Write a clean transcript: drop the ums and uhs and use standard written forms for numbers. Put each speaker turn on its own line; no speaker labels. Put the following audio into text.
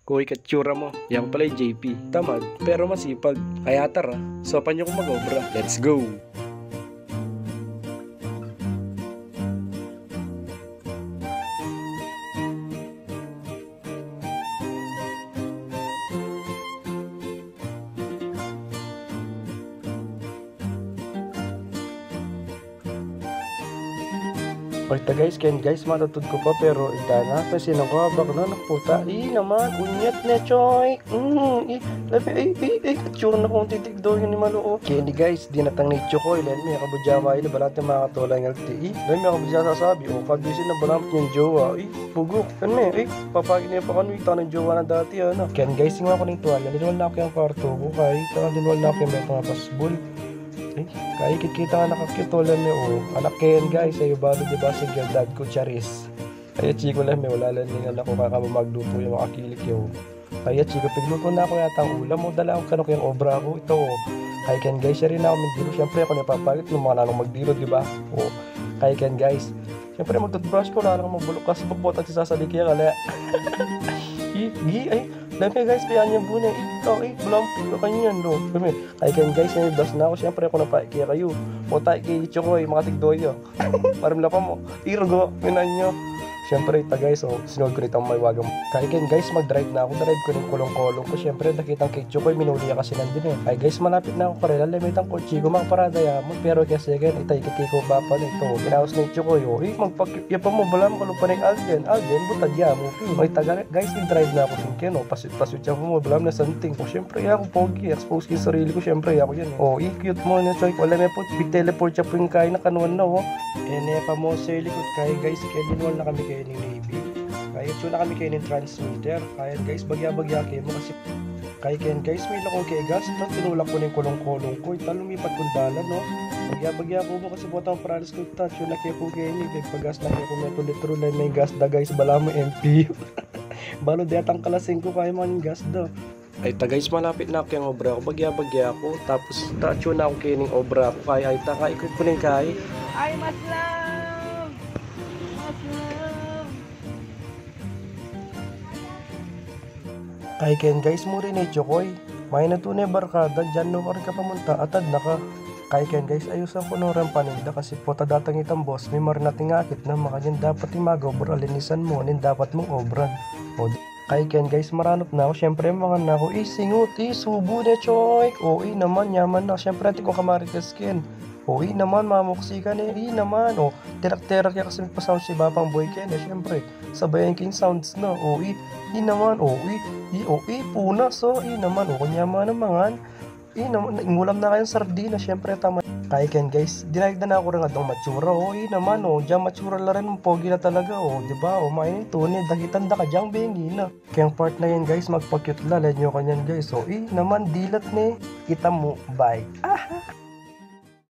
Kuy katsura mo. Yan pala yung JP. Tamad, pero masipag. Kaya tara, sopan nyo kung mag-obra. Let's go! Oita guys, matutod ko pa pero itana pa sinakabak na nakputa. Naman, unyat na choy. Katsura na kong titigdo yun ni Maloo. Candy guys, di natang ni Chokoy. Len may kabudya maili, balante makatulay ng LTE. Len may kabudya sasabi, kagisin na balamit yung jowa. Pugok, kan me, papagin niya pa kanu ita ng jowa na dati, ano. Ken guys, nga ko ng tuwalya, linwal na ako yung kwarto ko, kahit linwal na ako yung metong pasbol. Kaya kita nga nakakitulan mo anak Ken guys, ayo balo diba si dad ko Charis. Kaya chiko lang may wala lang nga ako kakamagluto yung makakilik yo. Kaya chiko pigluto na ako yata ang ulam mo dala ako kanok yung obra ko ito. Kaya Ken guys, siya rin ako magdiro. Siyempre ako napapalit ng mga nanong magdiro diba? Kaya Ken guys, siyempre magtutbrush ko lang magbulok kasi pagbot at sasalik kaya kala. Dami guys, kaya niya muna. Bulang pilo kanyan, no? Kaya Ken guys, may blast na ako. Siyempre ako napaikaya kayo. O tayo kay Chokoy, mga tigdoyo. Parang lapa mo. Irgo, minan nyo. Siyempre, ita guys, sinod ko nitang may wagang. Kaya Ken guys, mag-drive na ako. Drive ko ng kulong-kulong ko. Siyempre, nakitang kay Chokoy, minuli kasi nandun eh. Kaya guys, malapit na ako karela. Lamitang kotse ko, mga parada yamon. Pero kasi again, itay kikiko ba pa nito. Pinawas na yung Chokoy, magpakya pa mo, balam ko pa ng Alden, butad yamo. May taga, guys, drive na ako din Ken, paswitch ako mo, balam na something. Siyempre, ako pogi, expose ko yung sarili ko. Siyempre, ako yan. Cute mo na, Choy. Wala may po, big teleport siya po yung kain na kanuan na, pa mo sa likod. Kaya guys, kailinwal na kami kayo ng Navy. Kaya na kami kayo ng transmitter. Kaya guys, bagya-bagya kayo mo kasi kaya guys, may lakong kay gas. Tinulak ko ng kulong-kulong ko. Lumipat kong bala, no? Bagya-bagya ko mo kasi botang paralis ko touch. Yun na kayo po kayo niyo. Pag-gas na kayo kung litro na may gas da guys. Bala mo MP. Balo detang kalasing ko kaya mo yung gas da. Ay guys, malapit na ako yung obra ko. Bagya-bagya ako. Tapos touch na ako kayo ng obra ko. Kaya ay ikot ko ng kaya.
Ay, maslam!
Kay Ken guys mo rin Chokoy. May natunay barkada, dyan no ka pamunta, atad na ka. Kay Ken guys, ayusan ko nung paninda kasi po tadatang itang boss, may marinating akit na makanyan dapat mag-obra, linisan mo, nin dapat mong obran. Kay Ken guys, maranot na ako, syempre mga na ako, singut, subo na Choy. Naman, yaman na, syempre natin ko kamarites Ken. Naman, mamuksi ka na, naman, terak-terak ya kasi magpasound si Babang Boy Ken, syempre, sabayan king sounds na, naman, punas, naman, kunyaman naman, naman, ingulam na kayong sardina, syempre, tama. Kaya Ken guys, dinayag na ako rin adong matsura, naman, dyan matsura la rin, pogi na talaga, diba, mainin tunay, dakitan da ka dyang bengi na. Kaya part na yan guys, magpa-cute la, ledyo kanyan guys, naman, dilat ni, kita mo, bye.